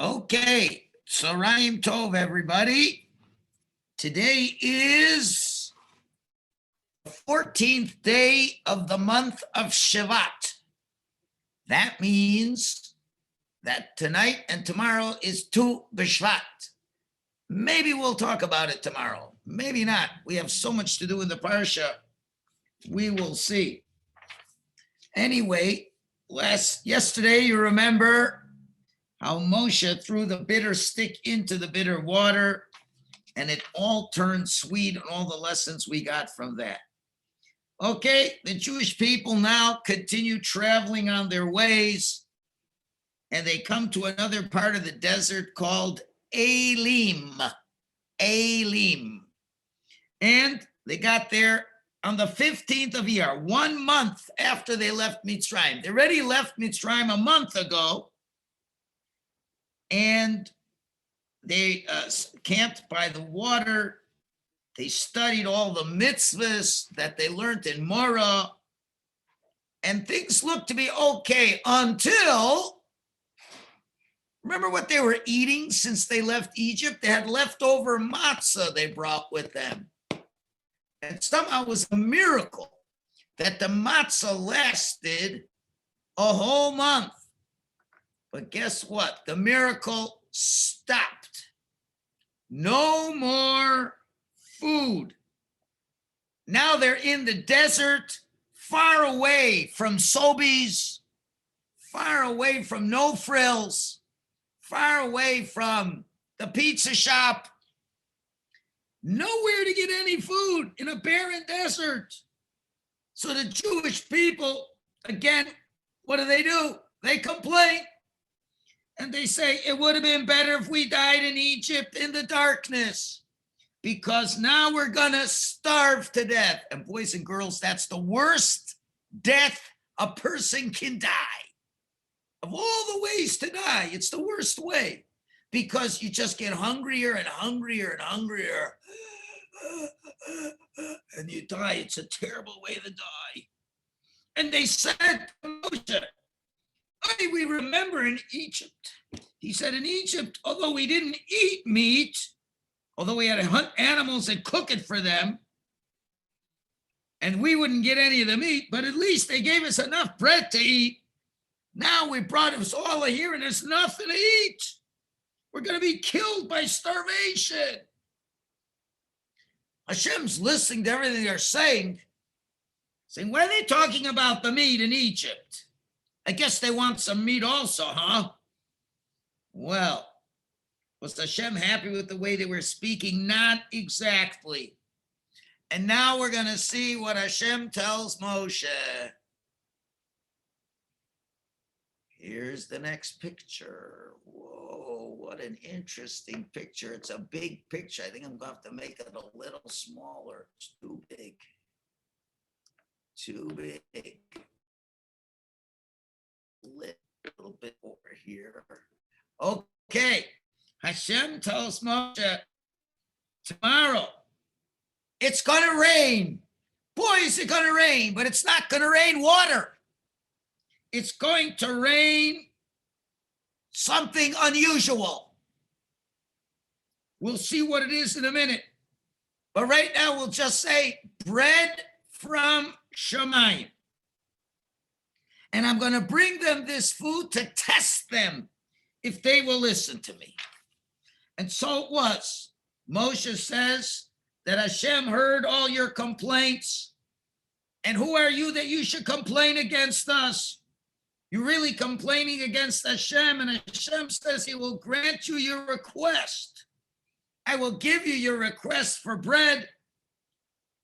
Okay, Tzarayim Tov, everybody. Today is the 14th day of the month of Shevat. That means that tonight and tomorrow is Tu B'Shvat. Maybe we'll talk about it tomorrow. Maybe not. We have so much to do in the Parsha. We will see. Anyway, yesterday, you remember how Moshe threw the bitter stick into the bitter water, and it all turned sweet, and all the lessons we got from that. Okay, the Jewish people now continue traveling on their ways, and they come to another part of the desert called Elim. Elim. And they got there on the 15th of Iyar, 1 month after they left Mitzrayim. They already left Mitzrayim a month ago, and they camped by the water. They studied all the mitzvahs that they learned in Morah, and things looked to be okay until, remember what they were eating since they left Egypt? They had leftover matzah they brought with them. And somehow it was a miracle that the matzah lasted a whole month. But guess what? The miracle stopped. No more food. Now they're in the desert, far away from Sobeys, far away from No Frills, far away from the pizza shop. Nowhere to get any food in a barren desert. So the Jewish people, again, what do? They complain. And they say, it would have been better if we died in Egypt in the darkness, because now we're going to starve to death. And boys and girls, that's the worst death a person can die. Of all the ways to die, it's the worst way, because you just get hungrier and hungrier and hungrier. And you die. It's a terrible way to die. And they said to Moshe, we remember in Egypt. He said in Egypt, although we didn't eat meat, although we had to hunt animals and cook it for them, and we wouldn't get any of the meat, but at least they gave us enough bread to eat. Now we brought us all here and there's nothing to eat. We're going to be killed by starvation. Hashem's listening to everything they're saying, what are they talking about the meat in Egypt? I guess they want some meat also, huh? Well, was Hashem happy with the way they were speaking? Not exactly. And now we're going to see what Hashem tells Moshe. Here's the next picture. Whoa, what an interesting picture. It's a big picture. I think I'm going to have to make it a little smaller. It's too big. Too big. Little bit over here. Okay. Hashem tells Moshe, tomorrow it's going to rain. Boy, is it going to rain, but it's not going to rain water. It's going to rain something unusual. We'll see what it is in a minute. But right now we'll just say bread from Shemayim. And I'm going to bring them this food to test them if they will listen to me. And so it was. Moshe says that Hashem heard all your complaints. And who are you that you should complain against us? You're really complaining against Hashem, and Hashem says he will grant you your request. I will give you your request for bread,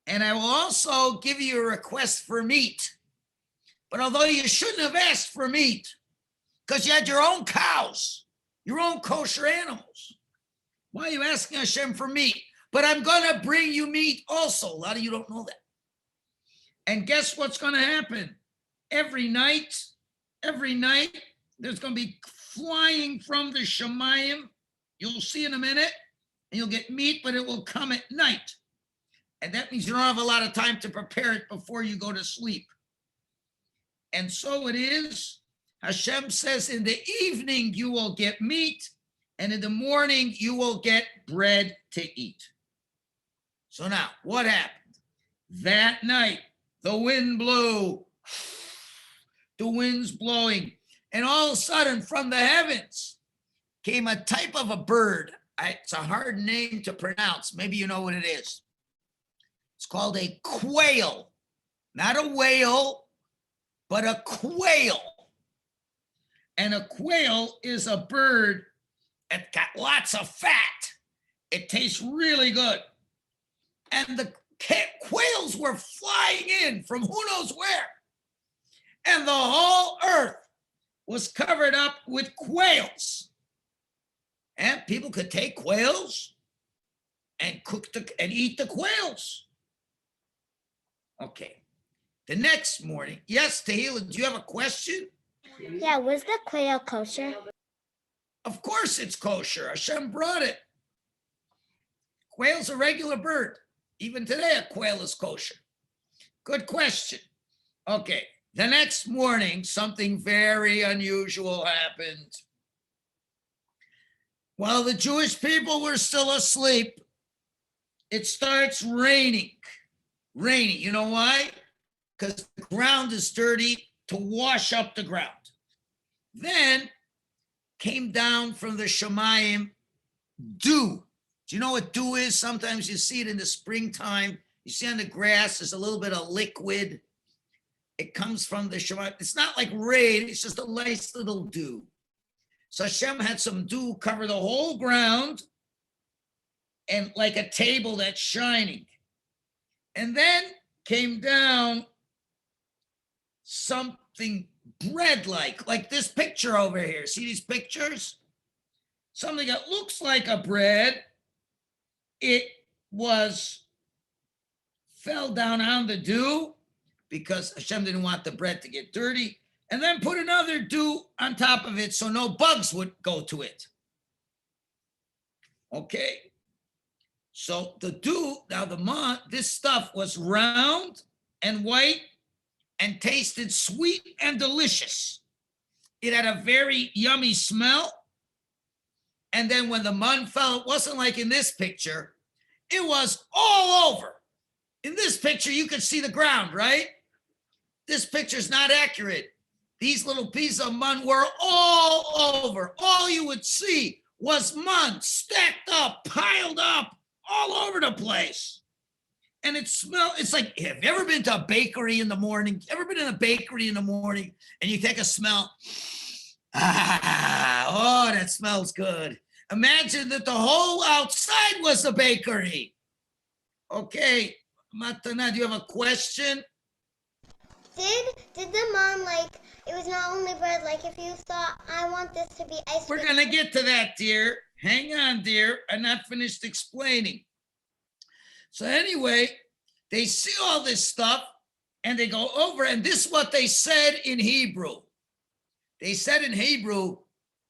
and I will also give you a request for meat. But although you shouldn't have asked for meat, because you had your own cows, your own kosher animals, why are you asking Hashem for meat? But I'm going to bring you meat also. A lot of you don't know that. And guess what's going to happen? Every night, there's going to be flying from the Shemayim. You'll see in a minute, and you'll get meat, but it will come at night. And that means you don't have a lot of time to prepare it before you go to sleep. And so it is. Hashem says in the evening you will get meat, and in the morning you will get bread to eat. So now, what happened? That night, the wind blew. The wind's blowing. And all of a sudden, from the heavens, came a type of a bird. It's a hard name to pronounce. Maybe you know what it is. It's called a quail. Not a whale, but a quail. And a quail is a bird that got lots of fat. It tastes really good. And the quails were flying in from who knows where. And the whole earth was covered up with quails. And people could take quails and and eat the quails. Okay. The next morning, yes, Tehillah, do you have a question? Yeah, was the quail kosher? Of course it's kosher. Hashem brought it. Quail's a regular bird. Even today, a quail is kosher. Good question. Okay. The next morning, something very unusual happened. While the Jewish people were still asleep, it starts raining. Raining. You know why? Because the ground is dirty to wash up the ground. Then came down from the Shemayim dew. Do you know what dew is? Sometimes you see it in the springtime. You see on the grass, there's a little bit of liquid. It comes from the Shemayim. It's not like rain. It's just a nice little dew. So Hashem had some dew cover the whole ground and like a table that's shining. And then came down something bread-like this picture over here. See these pictures? Something that looks like a bread. It fell down on the dew because Hashem didn't want the bread to get dirty, and then put another dew on top of it so no bugs would go to it. Okay. So the dew, now this stuff was round and white and tasted sweet and delicious. It had a very yummy smell. And then when the man fell, it wasn't like in this picture. It was all over. In this picture, you could see the ground, right? This picture's not accurate. These little pieces of man were all over. All you would see was man stacked up, piled up, all over the place. And it's like, have you ever been to a bakery in the morning? Ever been in a bakery in the morning and you take a smell? Oh, that smells good. Imagine that the whole outside was the bakery. Okay, Matana, do you have a question? Did the mom, it was not only bread, if you thought, I want this to be ice cream. We're going to get to that, dear. Hang on, dear. I'm not finished explaining. So anyway, they see all this stuff and they go over, and this is what they said in Hebrew. They said in Hebrew,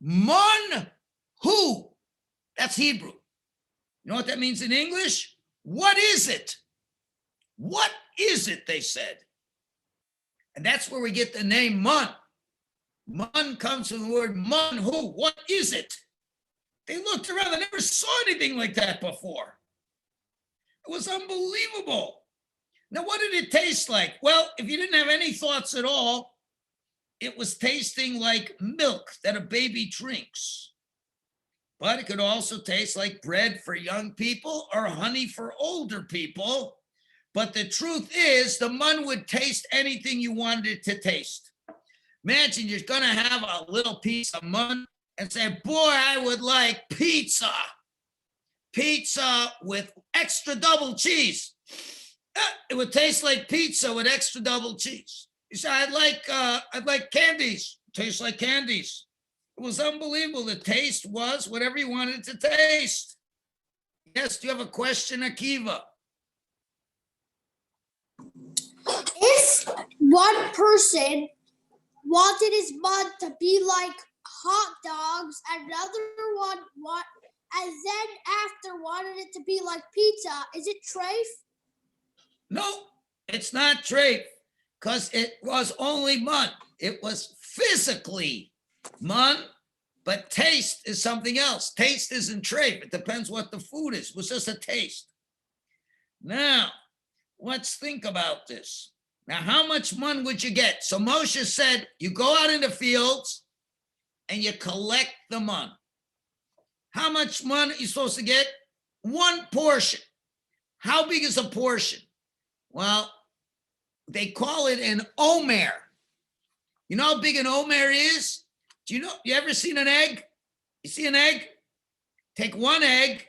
man hu. That's Hebrew. You know what that means in English? What is it? What is it, they said. And that's where we get the name man. Man comes from the word man hu. What is it? They looked around. They never saw anything like that before. It was unbelievable. Now, what did it taste like? Well, if you didn't have any thoughts at all, it was tasting like milk that a baby drinks. But it could also taste like bread for young people or honey for older people. But the truth is, the man would taste anything you wanted it to taste. Imagine you're going to have a little piece of man and say, boy, I would like pizza. Pizza with extra double cheese. It would taste like pizza with extra double cheese. You say, I'd like candies. Tastes like candies. It was unbelievable. The taste was whatever you wanted it to taste. Yes, do you have a question, Akiva? If one person wanted his mud to be like hot dogs, another one and then after wanted it to be like pizza, is it treif? No, it's not treif, because it was only man. It was physically man, But taste is something else. Taste isn't treif. It depends what the food is. It was just a taste. Now, let's think about this. Now, how much mun would you get? So Moshe said, you go out in the fields and you collect the mun. How much mun are you supposed to get? One portion. How big is a portion? Well, they call it an omer. You know how big an omer is? Do you ever seen an egg? You see an egg? Take one egg.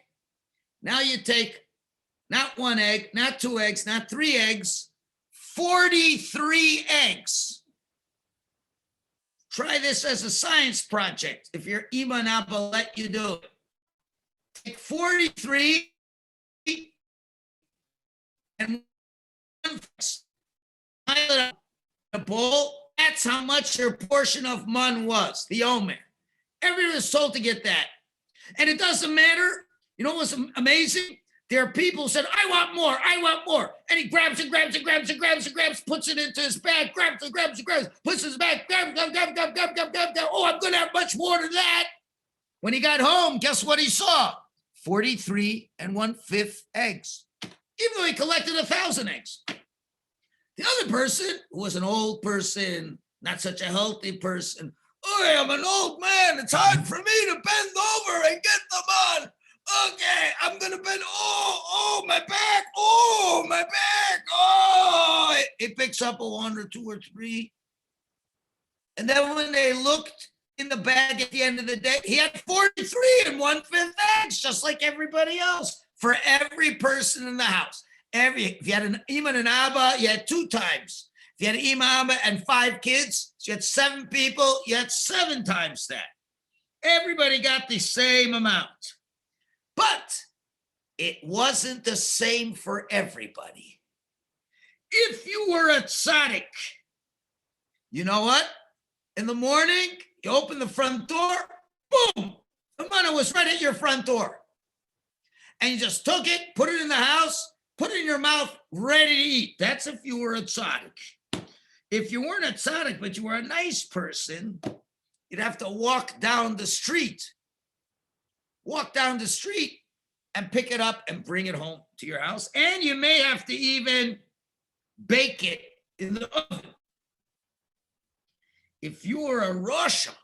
Now you take not one egg, not two eggs, not three eggs, 43 eggs. Try this as a science project. If your Ima and Abba let you do it. Take 43 and pile it up in a bowl. That's how much your portion of mun was, the omer. Everyone was told to get that. And it doesn't matter. You know what's amazing? There are people who said, I want more, I want more. And he grabs and grabs and grabs and grabs and grabs, puts it into his bag, grabs and grabs and grabs, puts it in his bag, grab. Oh, I'm going to have much more than that. When he got home, guess what he saw? 43 1/5 eggs. Even though he collected 1,000 eggs. The other person, who was an old person, not such a healthy person, oh, I'm an old man. It's hard for me to bend over and get them on. Okay, I'm going to bend. Oh, my back. Oh, my back. Oh, it picks up a 1 or 2 or 3. And then when they looked in the bag at the end of the day, he had 43 1/5 eggs, just like everybody else, for every person in the house. If you had an Ima and an Abba, you had 2 times. If you had an Ima, Abba, and 5 kids, so you had 7 people, you had 7 times that. Everybody got the same amount. But it wasn't the same for everybody. If you were a tzaddik, you know what? In the morning, you open the front door, boom, the money was right at your front door. And you just took it, put it in the house, put it in your mouth, ready to eat. That's if you were a tzaddik. If you weren't a tzaddik, but you were a nice person, you'd have to walk down the street. Walk down the street and pick it up and bring it home to your house. And you may have to even bake it in the oven. If you were a Russia,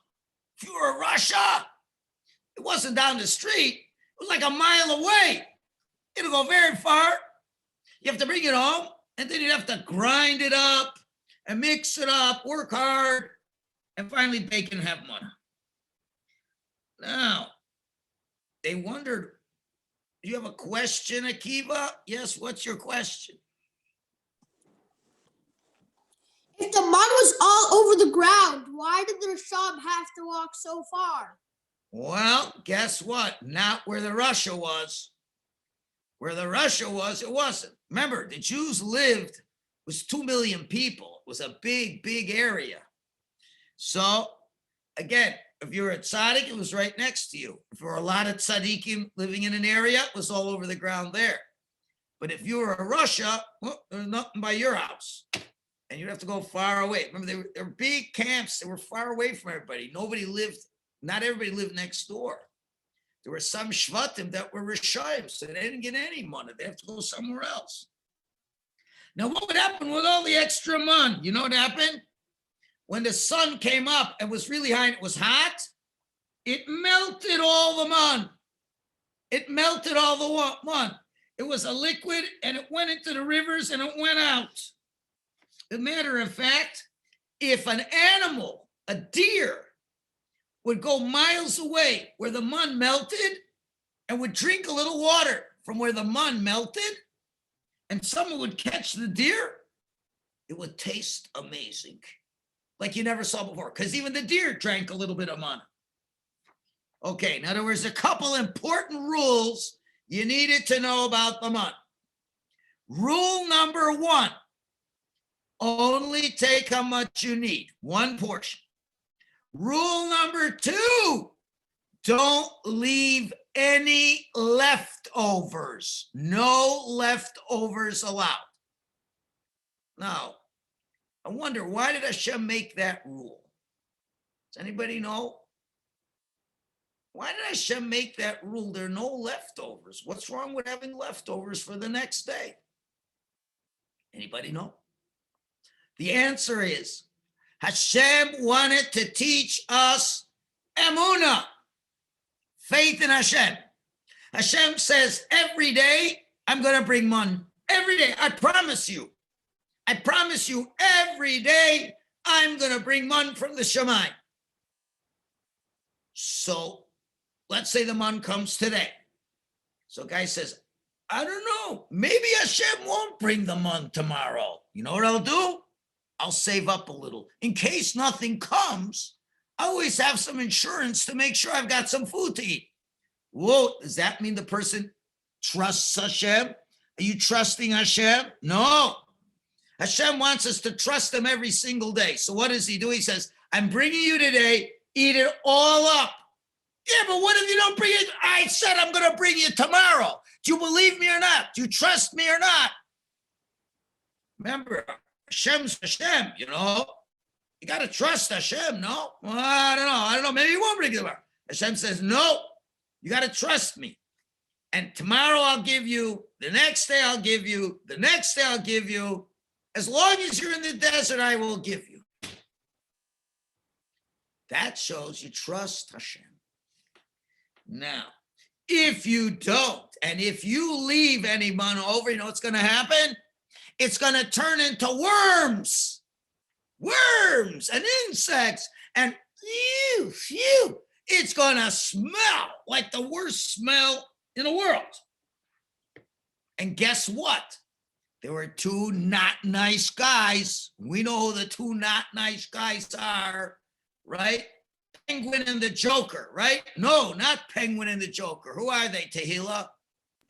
it wasn't down the street. It was like a mile away. It'll go very far. You have to bring it home, and then you'd have to grind it up and mix it up, work hard, and finally bake and have money. Now, they wondered, do you have a question, Akiva? Yes, what's your question? If the mud was all over the ground, why did the Rasham have to walk so far? Well, guess what? Not where the Russia was. Where the Russia was, it wasn't. Remember, the Jews was 2 million people. It was a big, big area. So, again, if you were a tzaddik, it was right next to you. If there were a lot of tzaddikim living in an area, it was all over the ground there. But if you were a Russia, well, there was nothing by your house. And you'd have to go far away. Remember, they were big camps. They were far away from everybody. Not everybody lived next door. There were some shvatim that were Rishayim, so they didn't get any money. They have to go somewhere else. Now, what would happen with all the extra money? You know what happened? When the sun came up and was really high and it was hot, it melted all the mun. It melted all the mun. It was a liquid and it went into the rivers and it went out. As a matter of fact, if an animal, a deer, would go miles away where the mun melted and would drink a little water from where the mun melted, and someone would catch the deer, it would taste amazing. Like you never saw before, because even the deer drank a little bit of mun. Okay, now there was a couple important rules you needed to know about the mun. Rule number 1, only take how much you need, 1 portion. Rule number 2, don't leave any leftovers. No leftovers allowed. Now, I wonder, why did Hashem make that rule? Does anybody know? Why did Hashem make that rule? There are no leftovers. What's wrong with having leftovers for the next day? Anybody know? The answer is Hashem wanted to teach us emunah, faith in Hashem. Hashem says, every day I'm going to bring man. Every day, I promise you. I promise you, every day I'm going to bring man from the Shemayim. So let's say the man comes today. So guy says, I don't know. Maybe Hashem won't bring the man tomorrow. You know what I'll do? I'll save up a little. In case nothing comes, I always have some insurance to make sure I've got some food to eat. Whoa, does that mean the person trusts Hashem? Are you trusting Hashem? No. Hashem wants us to trust him every single day. So what does he do? He says, I'm bringing you today, eat it all up. Yeah, but what if you don't bring it? I said I'm going to bring you tomorrow. Do you believe me or not? Do you trust me or not? Remember, Hashem's Hashem, you know. You got to trust Hashem, no? Well, I don't know. Maybe he won't bring it tomorrow. Hashem says, no, you got to trust me. And tomorrow I'll give you, the next day I'll give you, the next day I'll give you. As long as you're in the desert, I will give you. That shows you trust Hashem. Now, if you don't, and if you leave any man over, you know what's going to happen? It's going to turn into worms and insects, and it's going to smell like the worst smell in the world. And guess what? There were two not nice guys. We know who the two not nice guys are, right? Penguin and the Joker, right? No, not Penguin and the Joker. Who are they, Tehillah?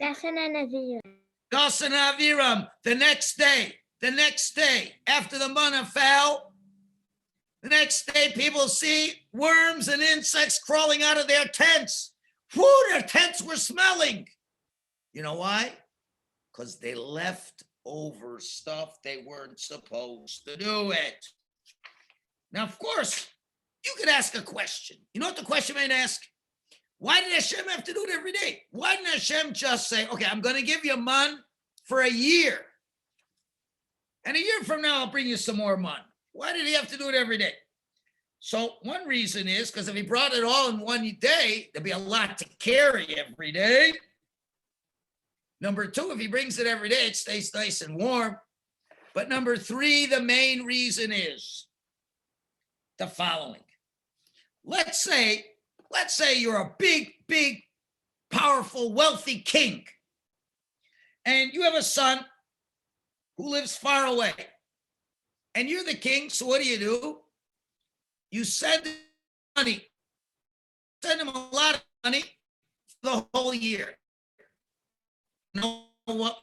Dasan and Aviram. Dasan and Aviram. The next day, after the manna fell, the next day people see worms and insects crawling out of their tents. Whew, their tents were smelling. You know why? Because they left over stuff they weren't supposed to do it. Now, of course, you could ask a question. You know what the question might ask? Why did Hashem have to do it every day? Why didn't Hashem just say, okay, I'm going to give you man for a year. And a year from now, I'll bring you some more man. Why did he have to do it every day? So one reason is because if he brought it all in one day, there'd be a lot to carry every day. Number two, if he brings it every day, it stays nice and warm. But number three, the main reason is the following. Let's say you're a big, powerful, wealthy king. And you have a son who lives far away. And you're the king, so what do? You send him money. Send him a lot of money for the whole year. You know what?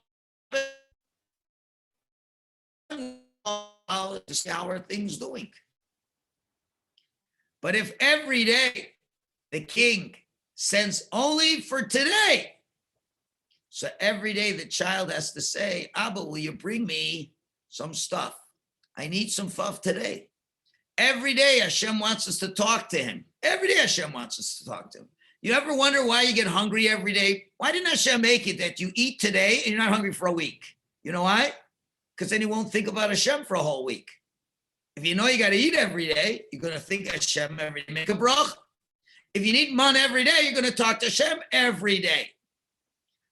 How are things doing? But if every day the king sends only for today, so every day the child has to say, Abba, will you bring me some stuff? I need some stuff today. Every day Hashem wants us to talk to him. Every day Hashem wants us to talk to him. You ever wonder why you get hungry every day? Why didn't Hashem make it that you eat today and you're not hungry for a week? You know why? Because then you won't think about Hashem for a whole week. If you know you got to eat every day, you're going to think Hashem every day. Make a brach. If you need man every day, you're going to talk to Hashem every day.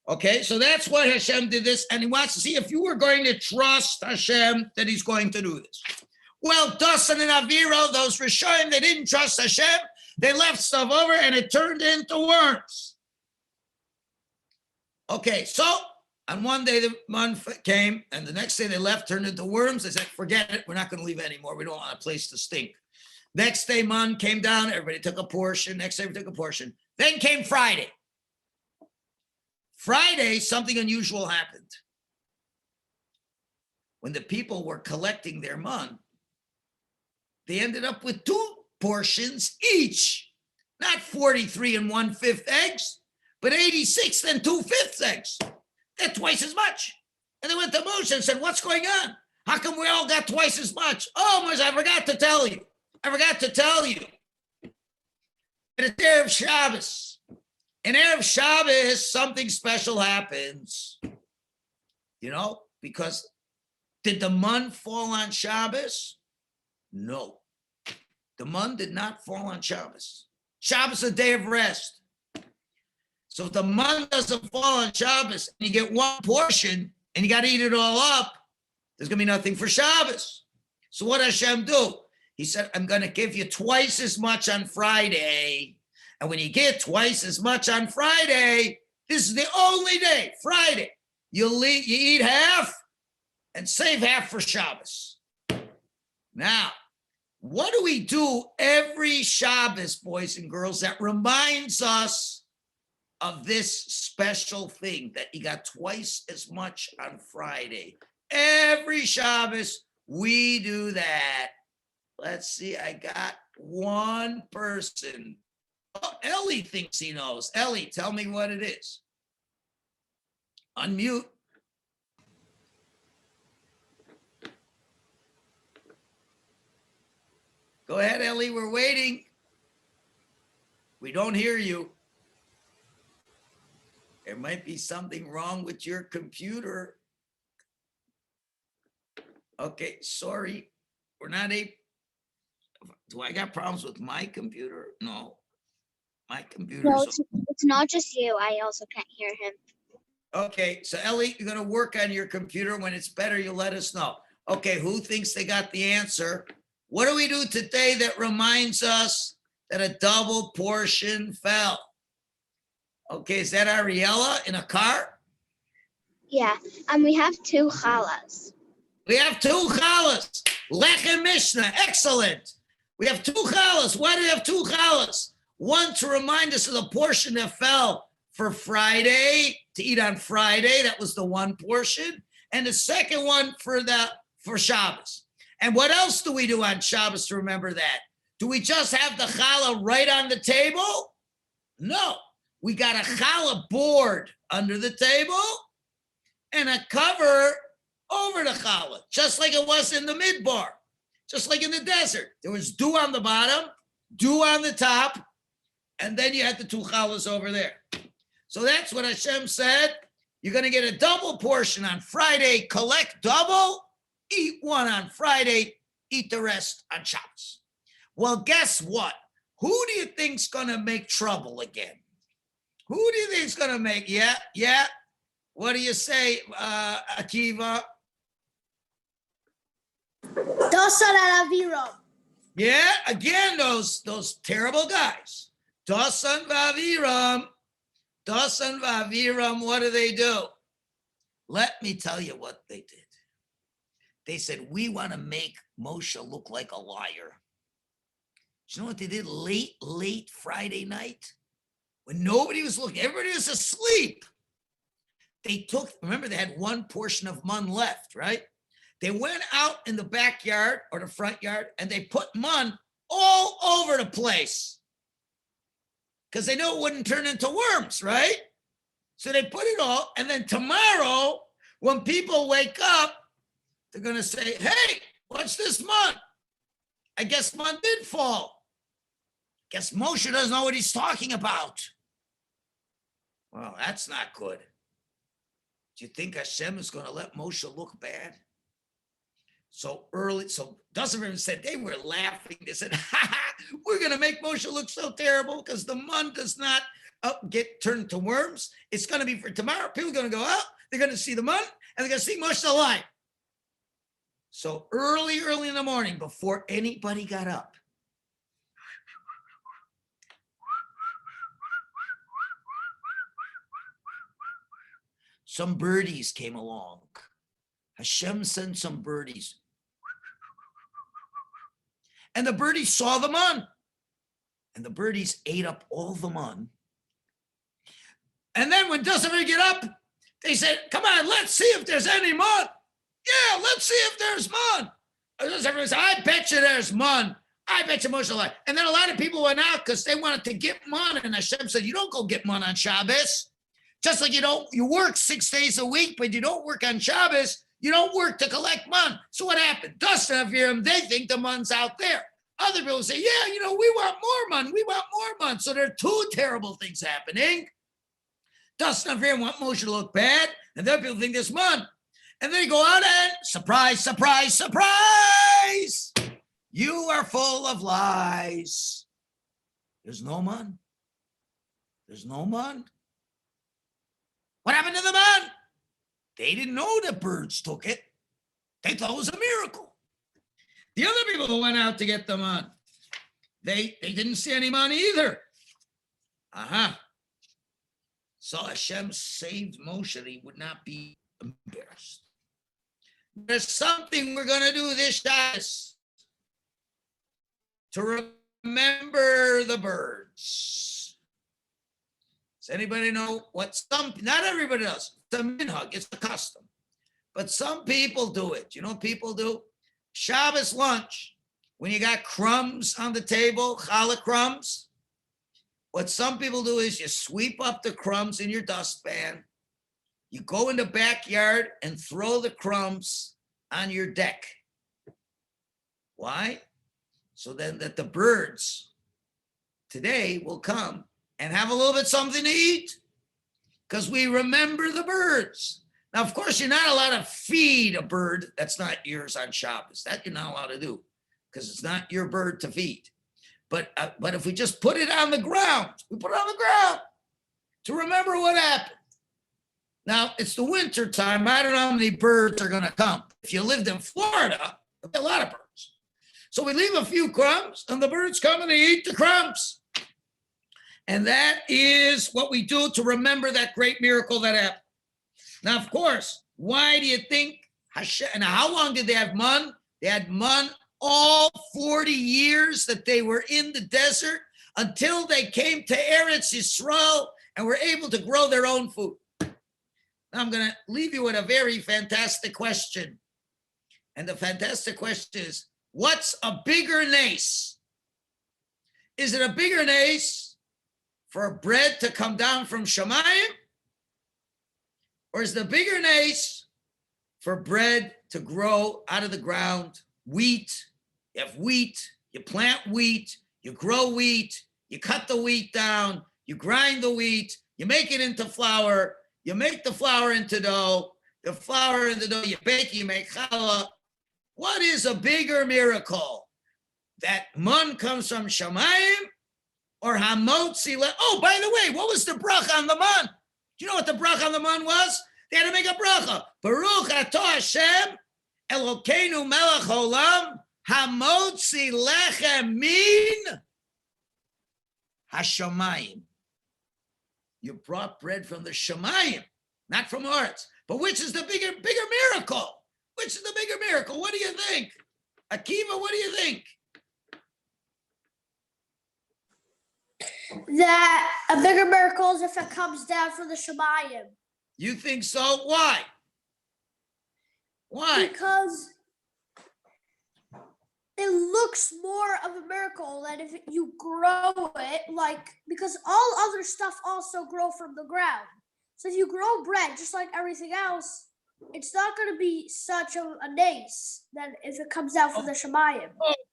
Okay, so that's why Hashem did this. And he wants to see if you were going to trust Hashem that he's going to do this. Well, Dasan and Avira, those Rishonim, they didn't trust Hashem. They left stuff over and it turned into worms. Okay, so on one day the month came and the next day they left, turned into worms. They said, forget it. We're not going to leave anymore. We don't want a place to stink. Next day, man came down. Everybody took a portion. Next day, we took a portion. Then came Friday. Friday, something unusual happened. When the people were collecting their man, they ended up with 2 portions each. Not 43 1/5 eggs, but 86 2/5 eggs. That's twice as much. And they went to Moshe and said, what's going on? How come we all got twice as much? Oh, Moshe, I forgot to tell you. And it's Erev Shabbos. And Erev Shabbos, something special happens. You know, because did the mun fall on Shabbos? No. The mun did not fall on Shabbos. Shabbos is a day of rest. So if the mun doesn't fall on Shabbos and you get one portion and you got to eat it all up, there's going to be nothing for Shabbos. So what does Hashem do? He said, I'm going to give you twice as much on Friday. And when you get twice as much on Friday, this is the only day, Friday. You eat half and save half for Shabbos. Now, what do we do every Shabbos, boys and girls, that reminds us of this special thing that you got twice as much on Friday? Every Shabbos, we do that. Let's see, I got one person. Oh, Ellie thinks he knows. Ellie, tell me what it is. Unmute. Go ahead, Ellie, we're waiting. We don't hear you. There might be something wrong with your computer. Okay, sorry. We're not able. Do I got problems with my computer? No. My computer. No, it's not just you. I also can't hear him. Okay, so Ellie, you're going to work on your computer. When it's better, you'll let us know. Okay, who thinks they got the answer? What do we do today that reminds us that a double portion fell? Okay, is that Ariella in a car? Yeah, and we have 2 challahs. We have 2 challahs. Lechem Mishnah, excellent. We have 2 challahs. Why do we have 2 challahs? One to remind us of the portion that fell for Friday, to eat on Friday. That was the one portion. And the second one for Shabbos. And what else do we do on Shabbos to remember that? Do we just have the challah right on the table? No. We got a challah board under the table and a cover over the challah, just like it was in the midbar, just like in the desert. There was dew on the bottom, dew on the top, and then you had the 2 challahs over there. So that's what Hashem said. You're going to get a double portion on Friday, collect double, eat one on Friday, eat the rest on Shabbos. Well, guess what? Who do you think's going to make trouble again? Who do you think's going to make? Yeah. What do you say, Akiva? Dasan and Aviram. Yeah, again, those terrible guys. Dasan v'Aviram. Dasan v'Aviram, what do? Let me tell you what they did. They said, we want to make Moshe look like a liar. Do you know what they did late Friday night? When nobody was looking, everybody was asleep. Remember they had one portion of mun left, right? They went out in the backyard or the front yard and they put mun all over the place because they knew it wouldn't turn into worms, right? So they put it all, and then tomorrow, when people wake up, they're going to say, hey, what's this mun? I guess mun did fall. Guess Moshe doesn't know what he's talking about. Well, that's not good. Do you think Hashem is going to let Moshe look bad? So Dusserim said they were laughing. They said, we're going to make Moshe look so terrible because the mun does not get turned to worms. It's going to be for tomorrow. People are going to go out. They're going to see the mun and they're going to see Moshe alive. So early in the morning, before anybody got up, some birdies came along. Hashem sent some birdies. And the birdies saw the mun. And the birdies ate up all the mun. And then when doesn't get up, they said, come on, let's see if there's any mun. Yeah, let's see if there's mun. Everyone said, I bet you there's mun. I bet you Moshe alive. And then a lot of people went out because they wanted to get mun. And Hashem said, you don't go get mun on Shabbos. Just like you work 6 days a week, but you don't work on Shabbos. You don't work to collect mun. So what happened? Dustin of Yerim, they think the mun's out there. Other people say, yeah, we want more man. We want more man. So there are two terrible things happening. Dustin and Ephraim want Moshe to look bad, and then people think there's man. And then you go out and surprise, surprise, surprise. You are full of lies. There's no man. There's no man. What happened to the man? They didn't know the birds took it. They thought it was a miracle. The other people who went out to get the man, they didn't see any man either. So Hashem saved Moshe that he would not be embarrassed. There's something we're going to do this Shabbos to remember the birds. Does anybody know what not everybody does. It's a minhag, it's a custom. But some people do it. You know what people do? Shabbos lunch, when you got crumbs on the table, challah crumbs, what some people do is you sweep up the crumbs in your dustpan, you go in the backyard and throw the crumbs on your deck. Why? So then that the birds today will come and have a little bit something to eat, because we remember the birds. Now, of course, you're not allowed to feed a bird that's not yours on Shabbos. That you're not allowed to do, because it's not your bird to feed. But if we just put it on the ground, we put it on the ground to remember what happened. Now, it's the winter time. I don't know how many birds are going to come. If you lived in Florida, there'll be a lot of birds. So we leave a few crumbs, and the birds come and they eat the crumbs. And that is what we do to remember that great miracle that happened. Now, of course, why do you think Hashem, and how long did they have man? They had man all 40 years that they were in the desert until they came to Eretz Yisrael and were able to grow their own food. Now, I'm going to leave you with a very fantastic question. And the fantastic question is, what's a bigger nace? Is it a bigger nace for bread to come down from Shemayim? Or is the bigger nace for bread to grow out of the ground? Wheat, you have wheat, you plant wheat, you grow wheat, you cut the wheat down, you grind the wheat, you make it into flour, you make the flour into dough, the flour into dough, you bake, you make challah. What is a bigger miracle? That man comes from Shemayim or hamotzi? Oh, by the way, what was the bracha on the man? Do you know what the bracha on the man was? They had to make a bracha. Baruch atah Hashem, Elokeinu melech olam, hamotzi lechem min hashamayim. You brought bread from the Shemayim, not from Eretz. But which is the bigger miracle? Which is the bigger miracle? What do you think? Akiva, what do you think? That a bigger miracle is if it comes down from the Shemayim. You think so? Why? Why? Because it looks more of a miracle than if you grow it, because all other stuff also grow from the ground. So if you grow bread, just like everything else, it's not going to be such a nace than if it comes out from the Shemayim.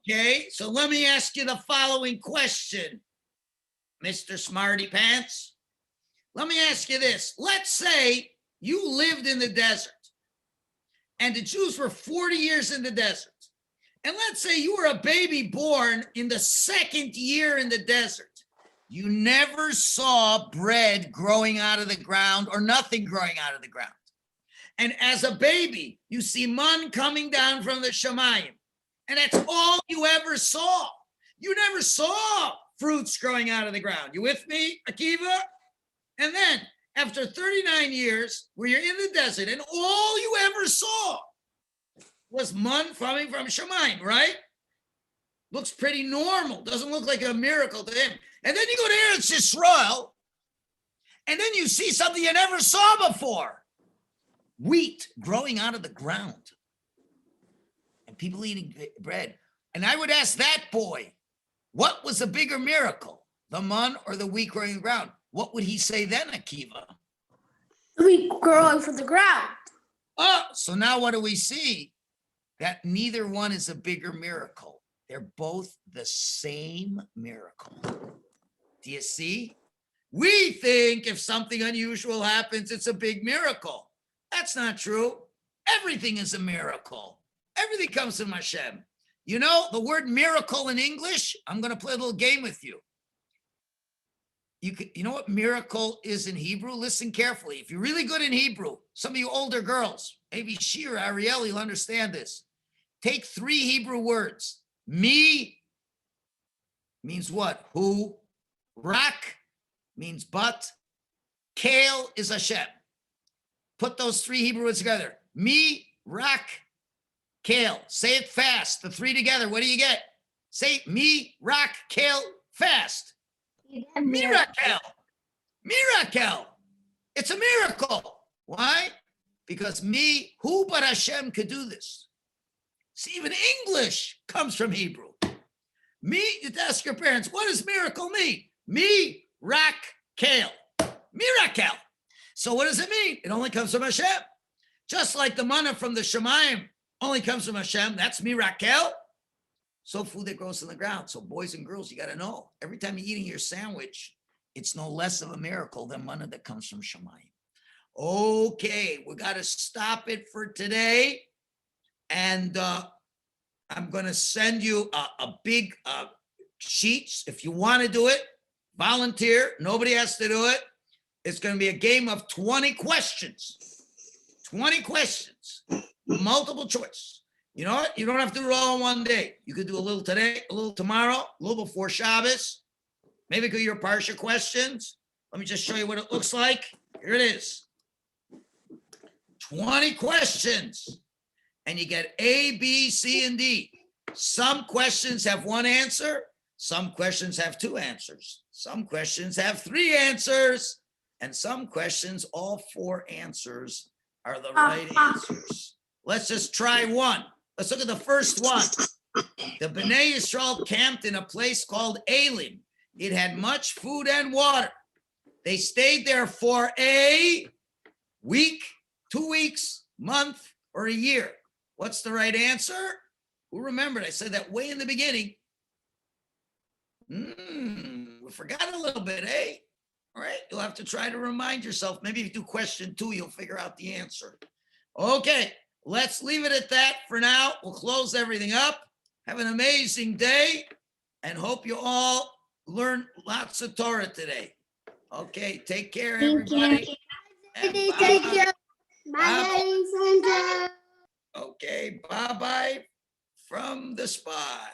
Okay, so let me ask you the following question, Mr. Smarty Pants. Let me ask you this. Let's say you lived in the desert and the Jews were 40 years in the desert. And let's say you were a baby born in the second year in the desert. You never saw bread growing out of the ground or nothing growing out of the ground. And as a baby, you see man coming down from the Shemayim. And that's all you ever saw. You never saw fruits growing out of the ground. You with me, Akiva? And then after 39 years, where you're in the desert and all you ever saw was man coming from Shemayim, right? Looks pretty normal. Doesn't look like a miracle to him. And then you go to Eretz Yisrael, and then you see something you never saw before. Wheat growing out of the ground. And people eating bread. And I would ask that boy, what was a bigger miracle? The man or the wheat growing in the ground? What would he say then, Akiva? The wheat growing from the ground. Oh, so now what do we see? That neither one is a bigger miracle. They're both the same miracle. Do you see? We think if something unusual happens, it's a big miracle. That's not true. Everything is a miracle. Everything comes from Hashem. You know, the word miracle in English, I'm going to play a little game with you. You know what miracle is in Hebrew? Listen carefully. If you're really good in Hebrew, some of you older girls, maybe Shira, Ariel, you'll understand this. Take 3 Hebrew words. Me means what? Who? Rak means but. Quail is Hashem. Put those 3 Hebrew words together. Me, rak, quail. Say it fast. The 3 together. What do you get? Say me, rak, quail, fast. Miracle. Miracle. It's a miracle. Why? Because me, who but Hashem could do this? See, even English comes from Hebrew. Me, you ask your parents, what does miracle mean? Me, rak, quail. Miracle. So what does it mean? It only comes from Hashem. Just like the manna from the Shemayim only comes from Hashem. That's miracle. So food that grows in the ground. So boys and girls, you got to know, every time you're eating your sandwich, it's no less of a miracle than manna that comes from Shemayim. Okay, we got to stop it for today. And I'm going to send you a big sheet. If you want to do it, volunteer. Nobody has to do it. It's going to be a game of 20 questions. 20 questions. Multiple choice. You know what? You don't have to do it all in one day. You could do a little today, a little tomorrow, a little before Shabbos. Maybe go your Parsha questions. Let me just show you what it looks like. Here it is. 20 questions. And you get A, B, C, and D. Some questions have 1 answer. Some questions have 2 answers. Some questions have 3 answers. And some questions, all 4 answers are the right answers. Let's just try one. Let's look at the first one. The Bnei Yisrael camped in a place called Elim. It had much food and water. They stayed there for a week, 2 weeks, month, or a year. What's the right answer? Who remembered? I said that way in the beginning. We forgot a little bit, eh? All right, you'll have to try to remind yourself. Maybe if you do question 2, you'll figure out the answer. Okay, let's leave it at that for now. We'll close everything up. Have an amazing day and hope you all learn lots of Torah today. Okay, take care, everybody. Take care. Bye. Okay, bye-bye from the spy.